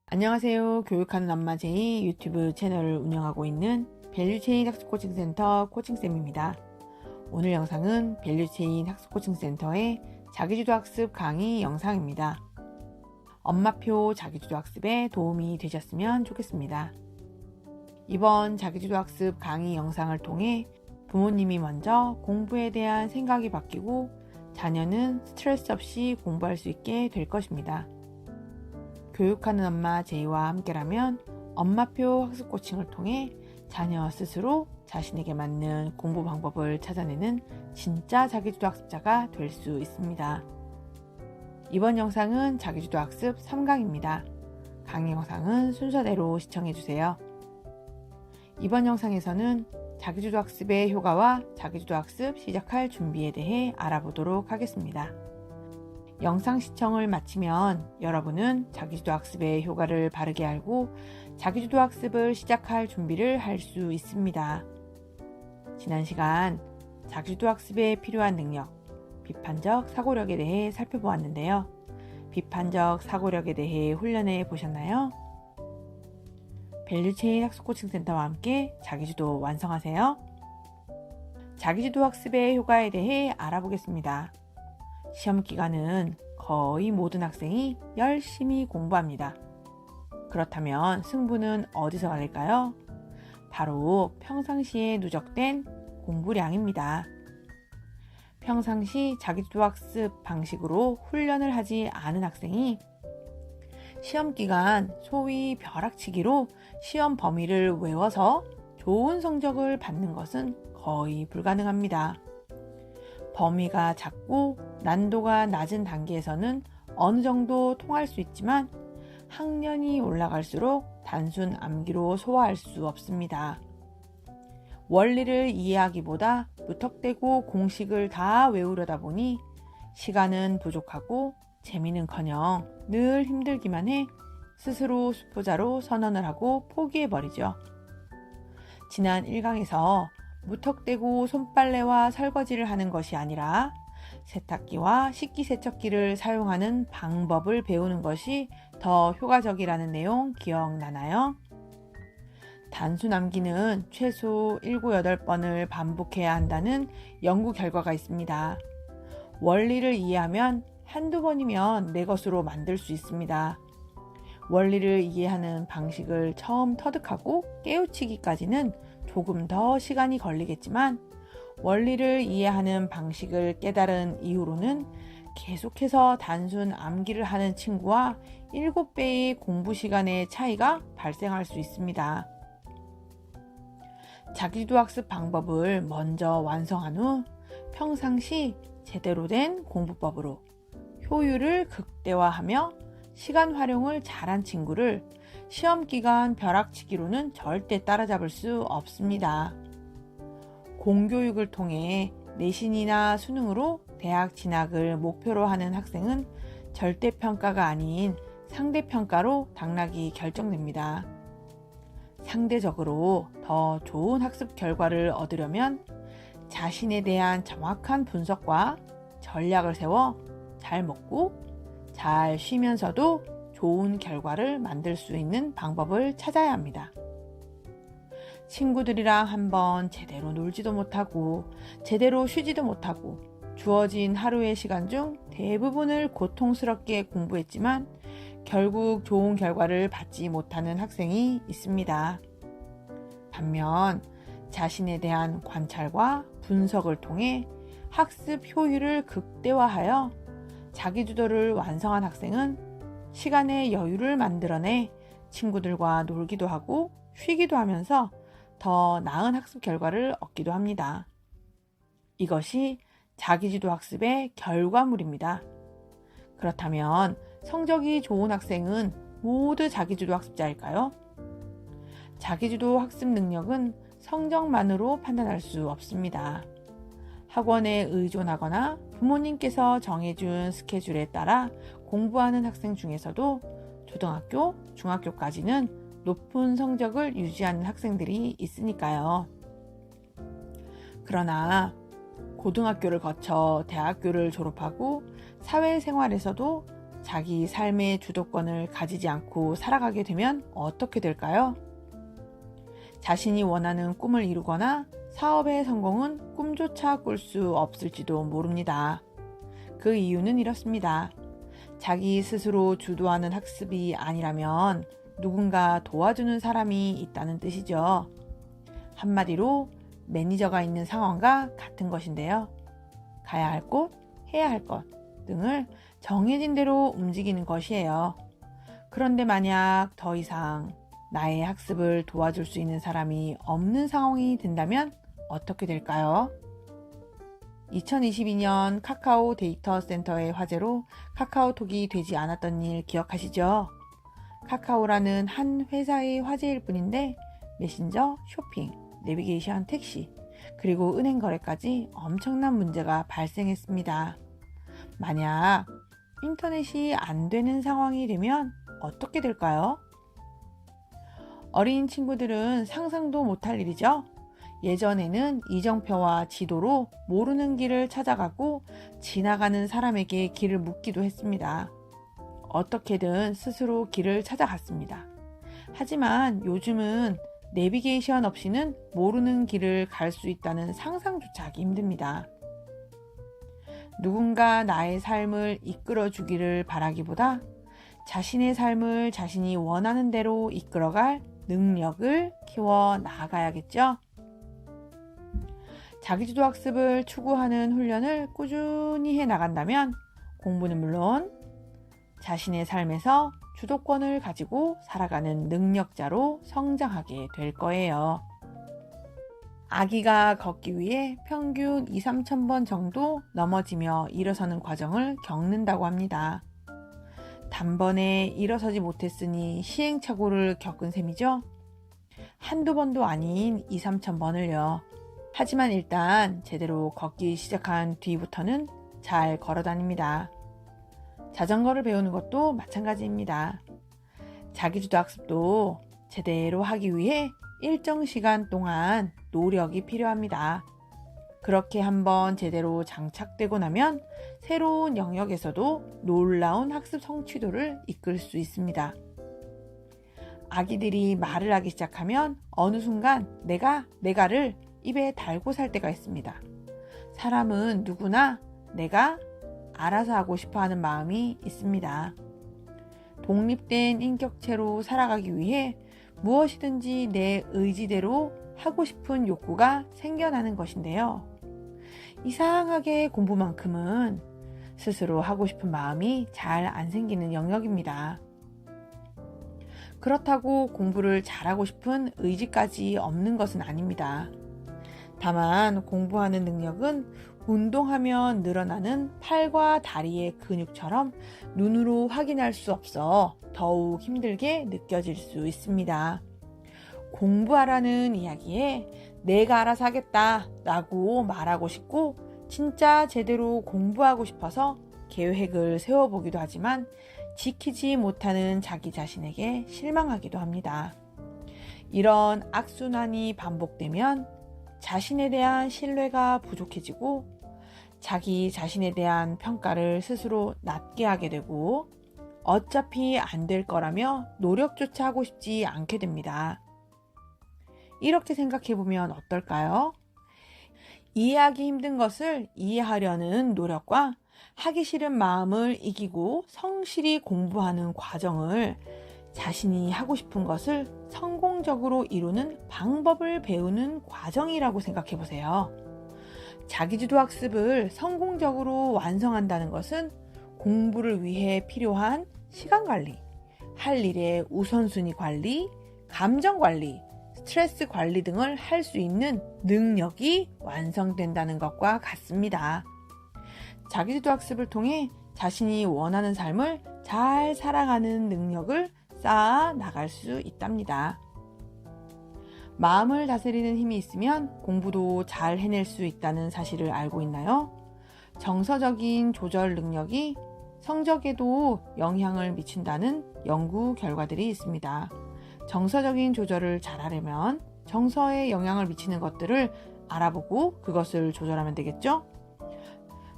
안녕하세요. 교육하는 엄마 제이 유튜브 채널을 운영하고 있는 밸류체인 학습코칭센터 코칭쌤입니다. 오늘 영상은 밸류체인 학습코칭센터의 자기주도 학습 강의 영상입니다. 엄마표 자기주도 학습에 도움이 되셨으면 좋겠습니다. 이번 자기주도 학습 강의 영상을 통해 부모님이 먼저 공부에 대한 생각이 바뀌고 자녀는 스트레스 없이 공부할 수 있게 될 것입니다. 교육하는 엄마 제이와 함께라면 엄마표 학습 코칭을 통해 자녀 스스로 자신에게 맞는 공부 방법을 찾아내는 진짜 자기주도 학습자가 될 수 있습니다. 이번 영상은 자기주도 학습 3강입니다. 강의 영상은 순서대로 시청해주세요. 이번 영상에서는 자기주도 학습의 효과와 자기주도 학습 시작할 준비에 대해 알아보도록 하겠습니다. 영상 시청을 마치면 여러분은 자기주도 학습의 효과를 바르게 알고 자기주도 학습을 시작할 준비를 할 수 있습니다. 지난 시간 자기주도 학습에 필요한 능력, 비판적 사고력에 대해 살펴보았는데요. 비판적 사고력에 대해 훈련해 보셨나요? 밸류체인 학습코칭센터와 함께 자기주도 완성하세요. 자기주도 학습의 효과에 대해 알아보겠습니다. 시험 기간은 거의 모든 학생이 열심히 공부합니다. 그렇다면 승부는 어디서 갈릴까요? 바로 평상시에 누적된 공부량입니다. 평상시 자기주도 학습 방식으로 훈련을 하지 않은 학생이 시험 기간 소위 벼락치기로 시험 범위를 외워서 좋은 성적을 받는 것은 거의 불가능합니다. 범위가 작고 난도가 낮은 단계에서는 어느 정도 통할 수 있지만 학년이 올라갈수록 단순 암기로 소화할 수 없습니다. 원리를 이해하기보다 무턱대고 공식을 다 외우려다 보니 시간은 부족하고 재미는커녕 늘 힘들기만 해 스스로 수포자로 선언을 하고 포기해버리죠. 지난 1강에서 무턱대고 손빨래와 설거지를 하는 것이 아니라 세탁기와 식기세척기를 사용하는 방법을 배우는 것이 더 효과적이라는 내용 기억나나요? 단순 암기는 최소 7, 8번을 반복해야 한다는 연구 결과가 있습니다. 원리를 이해하면 한두 번이면 내 것으로 만들 수 있습니다. 원리를 이해하는 방식을 처음 터득하고 깨우치기까지는 조금 더 시간이 걸리겠지만 원리를 이해하는 방식을 깨달은 이후로는 계속해서 단순 암기를 하는 친구와 7배의 공부 시간의 차이가 발생할 수 있습니다. 자기주도 학습 방법을 먼저 완성한 후 평상시 제대로 된 공부법으로 효율을 극대화하며 시간 활용을 잘한 친구를 시험 기간 벼락치기로는 절대 따라잡을 수 없습니다. 공교육을 통해 내신이나 수능으로 대학 진학을 목표로 하는 학생은 절대평가가 아닌 상대평가로 당락이 결정됩니다. 상대적으로 더 좋은 학습 결과를 얻으려면 자신에 대한 정확한 분석과 전략을 세워 잘 먹고 잘 쉬면서도 좋은 결과를 만들 수 있는 방법을 찾아야 합니다. 친구들이랑 한번 제대로 놀지도 못하고 제대로 쉬지도 못하고 주어진 하루의 시간 중 대부분을 고통스럽게 공부했지만 결국 좋은 결과를 받지 못하는 학생이 있습니다. 반면 자신에 대한 관찰과 분석을 통해 학습 효율을 극대화하여 자기주도를 완성한 학생은 시간의 여유를 만들어내 친구들과 놀기도 하고 쉬기도 하면서 더 나은 학습 결과를 얻기도 합니다. 이것이 자기주도 학습의 결과물입니다. 그렇다면 성적이 좋은 학생은 모두 자기주도 학습자일까요? 자기주도 학습 능력은 성적만으로 판단할 수 없습니다. 학원에 의존하거나 부모님께서 정해준 스케줄에 따라 공부하는 학생 중에서도 초등학교, 중학교까지는 높은 성적을 유지하는 학생들이 있으니까요. 그러나 고등학교를 거쳐 대학교를 졸업하고 사회생활에서도 자기 삶의 주도권을 가지지 않고 살아가게 되면 어떻게 될까요? 자신이 원하는 꿈을 이루거나 사업의 성공은 꿈조차 꿀 수 없을지도 모릅니다. 그 이유는 이렇습니다. 자기 스스로 주도하는 학습이 아니라면 누군가 도와주는 사람이 있다는 뜻이죠. 한마디로 매니저가 있는 상황과 같은 것인데요. 가야 할 곳, 해야 할 것 등을 정해진 대로 움직이는 것이에요. 그런데 만약 더 이상 나의 학습을 도와줄 수 있는 사람이 없는 상황이 된다면 어떻게 될까요? 2022년 카카오 데이터 센터의 화재로 카카오톡이 되지 않았던 일 기억하시죠? 카카오라는 한 회사의 화재일 뿐인데 메신저, 쇼핑, 내비게이션, 택시, 그리고 은행 거래까지 엄청난 문제가 발생했습니다. 만약 인터넷이 안 되는 상황이 되면 어떻게 될까요? 어린 친구들은 상상도 못할 일이죠. 예전에는 이정표와 지도로 모르는 길을 찾아가고 지나가는 사람에게 길을 묻기도 했습니다. 어떻게든 스스로 길을 찾아갔습니다. 하지만 요즘은 내비게이션 없이는 모르는 길을 갈 수 있다는 상상조차 하기 힘듭니다. 누군가 나의 삶을 이끌어 주기를 바라기보다 자신의 삶을 자신이 원하는 대로 이끌어갈 능력을 키워 나가야겠죠? 자기주도 학습을 추구하는 훈련을 꾸준히 해 나간다면 공부는 물론 자신의 삶에서 주도권을 가지고 살아가는 능력자로 성장하게 될 거예요. 아기가 걷기 위해 평균 2-3천 번 정도 넘어지며 일어서는 과정을 겪는다고 합니다. 단번에 일어서지 못했으니 시행착오를 겪은 셈이죠. 한두 번도 아닌 2-3천 번을요. 하지만 일단 제대로 걷기 시작한 뒤부터는 잘 걸어 다닙니다. 자전거를 배우는 것도 마찬가지입니다. 자기주도 학습도 제대로 하기 위해 일정 시간 동안 노력이 필요합니다. 그렇게 한번 제대로 장착되고 나면 새로운 영역에서도 놀라운 학습 성취도를 이끌 수 있습니다. 아기들이 말을 하기 시작하면 어느 순간 내가를 입에 달고 살 때가 있습니다. 사람은 누구나 내가 알아서 하고 싶어 하는 마음이 있습니다. 독립된 인격체로 살아가기 위해 무엇이든지 내 의지대로 하고 싶은 욕구가 생겨나는 것인데요. 이상하게 공부만큼은 스스로 하고 싶은 마음이 잘 안 생기는 영역입니다. 그렇다고 공부를 잘하고 싶은 의지까지 없는 것은 아닙니다. 다만 공부하는 능력은 운동하면 늘어나는 팔과 다리의 근육처럼 눈으로 확인할 수 없어 더욱 힘들게 느껴질 수 있습니다. 공부하라는 이야기에 내가 알아서 하겠다 라고 말하고 싶고 진짜 제대로 공부하고 싶어서 계획을 세워보기도 하지만 지키지 못하는 자기 자신에게 실망하기도 합니다. 이런 악순환이 반복되면 자신에 대한 신뢰가 부족해지고 자기 자신에 대한 평가를 스스로 낮게 하게 되고 어차피 안 될 거라며 노력조차 하고 싶지 않게 됩니다. 이렇게 생각해보면 어떨까요? 이해하기 힘든 것을 이해하려는 노력과 하기 싫은 마음을 이기고 성실히 공부하는 과정을 자신이 하고 싶은 것을 성공적으로 이루는 방법을 배우는 과정이라고 생각해 보세요. 자기주도 학습을 성공적으로 완성한다는 것은 공부를 위해 필요한 시간 관리, 할 일의 우선순위 관리, 감정 관리, 스트레스 관리 등을 할 수 있는 능력이 완성된다는 것과 같습니다. 자기주도 학습을 통해 자신이 원하는 삶을 잘 살아가는 능력을 쌓아 나갈 수 있답니다. 마음을 다스리는 힘이 있으면 공부도 잘 해낼 수 있다는 사실을 알고 있나요? 정서적인 조절 능력이 성적에도 영향을 미친다는 연구 결과들이 있습니다. 정서적인 조절을 잘하려면 정서에 영향을 미치는 것들을 알아보고 그것을 조절하면 되겠죠?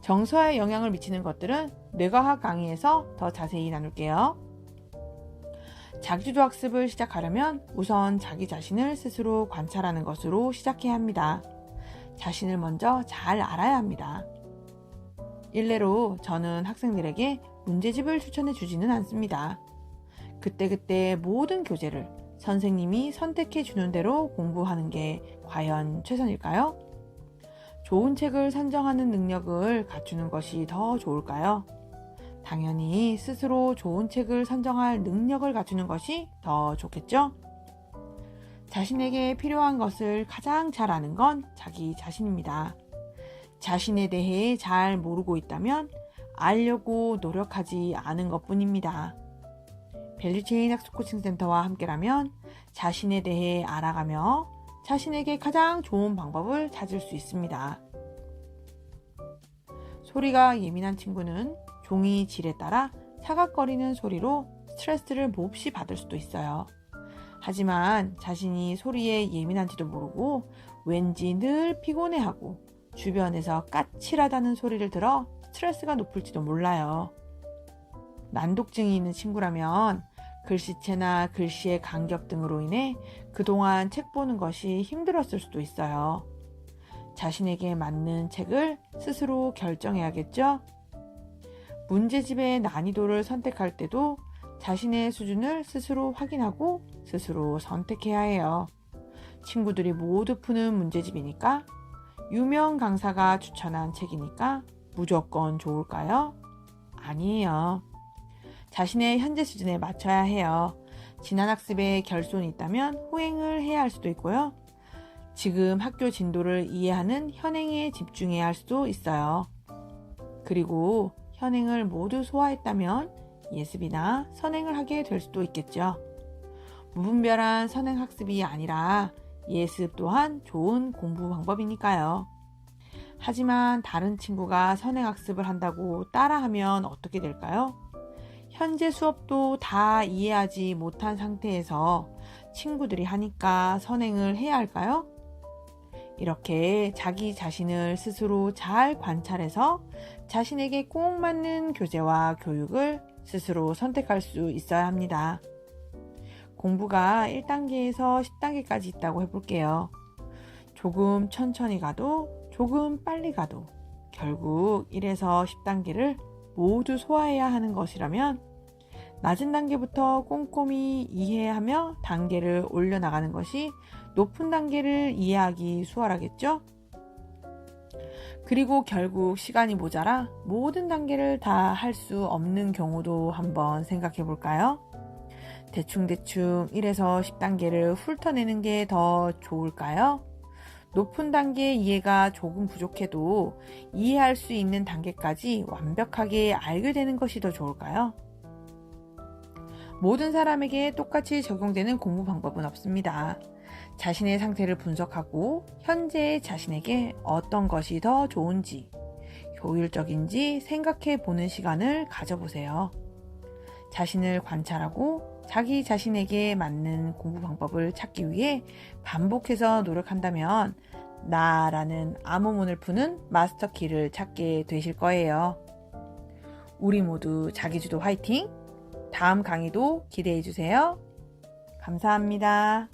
정서에 영향을 미치는 것들은 뇌과학 강의에서 더 자세히 나눌게요. 자기주도 학습을 시작하려면 우선 자기 자신을 스스로 관찰하는 것으로 시작해야 합니다. 자신을 먼저 잘 알아야 합니다. 일례로 저는 학생들에게 문제집을 추천해 주지는 않습니다. 그때그때 모든 교재를 선생님이 선택해 주는 대로 공부하는 게 과연 최선일까요? 좋은 책을 선정하는 능력을 갖추는 것이 더 좋을까요? 당연히 스스로 좋은 책을 선정할 능력을 갖추는 것이 더 좋겠죠? 자신에게 필요한 것을 가장 잘 아는 건 자기 자신입니다. 자신에 대해 잘 모르고 있다면 알려고 노력하지 않은 것뿐입니다. 밸류체인 학습 코칭 센터와 함께라면 자신에 대해 알아가며 자신에게 가장 좋은 방법을 찾을 수 있습니다. 소리가 예민한 친구는 종이 질에 따라 사각거리는 소리로 스트레스를 몹시 받을 수도 있어요. 하지만 자신이 소리에 예민한지도 모르고 왠지 늘 피곤해하고 주변에서 까칠하다는 소리를 들어 스트레스가 높을지도 몰라요. 난독증이 있는 친구라면 글씨체나 글씨의 간격 등으로 인해 그동안 책 보는 것이 힘들었을 수도 있어요. 자신에게 맞는 책을 스스로 결정해야겠죠? 문제집의 난이도를 선택할 때도 자신의 수준을 스스로 확인하고 스스로 선택해야 해요. 친구들이 모두 푸는 문제집이니까, 유명 강사가 추천한 책이니까 무조건 좋을까요? 아니에요. 자신의 현재 수준에 맞춰야 해요. 지난 학습에 결손이 있다면 후행을 해야 할 수도 있고요. 지금 학교 진도를 이해하는 현행에 집중해야 할 수도 있어요. 그리고 현행을 모두 소화했다면 예습이나 선행을 하게 될 수도 있겠죠. 무분별한 선행 학습이 아니라 예습 또한 좋은 공부 방법이니까요. 하지만 다른 친구가 선행 학습을 한다고 따라하면 어떻게 될까요? 현재 수업도 다 이해하지 못한 상태에서 친구들이 하니까 선행을 해야 할까요? 이렇게 자기 자신을 스스로 잘 관찰해서 자신에게 꼭 맞는 교재와 교육을 스스로 선택할 수 있어야 합니다. 공부가 1단계에서 10단계까지 있다고 해볼게요. 조금 천천히 가도 조금 빨리 가도 결국 1에서 10단계를 모두 소화해야 하는 것이라면 낮은 단계부터 꼼꼼히 이해하며 단계를 올려나가는 것이 높은 단계를 이해하기 수월하겠죠? 그리고 결국 시간이 모자라 모든 단계를 다 할 수 없는 경우도 한번 생각해 볼까요? 대충대충 1에서 10단계를 훑어내는 게 더 좋을까요? 높은 단계 이해가 조금 부족해도 이해할 수 있는 단계까지 완벽하게 알게 되는 것이 더 좋을까요? 모든 사람에게 똑같이 적용되는 공부 방법은 없습니다. 자신의 상태를 분석하고 현재의 자신에게 어떤 것이 더 좋은지, 효율적인지 생각해 보는 시간을 가져보세요. 자신을 관찰하고 자기 자신에게 맞는 공부 방법을 찾기 위해 반복해서 노력한다면 나라는 암호문을 푸는 마스터 키를 찾게 되실 거예요. 우리 모두 자기주도 화이팅! 다음 강의도 기대해 주세요. 감사합니다.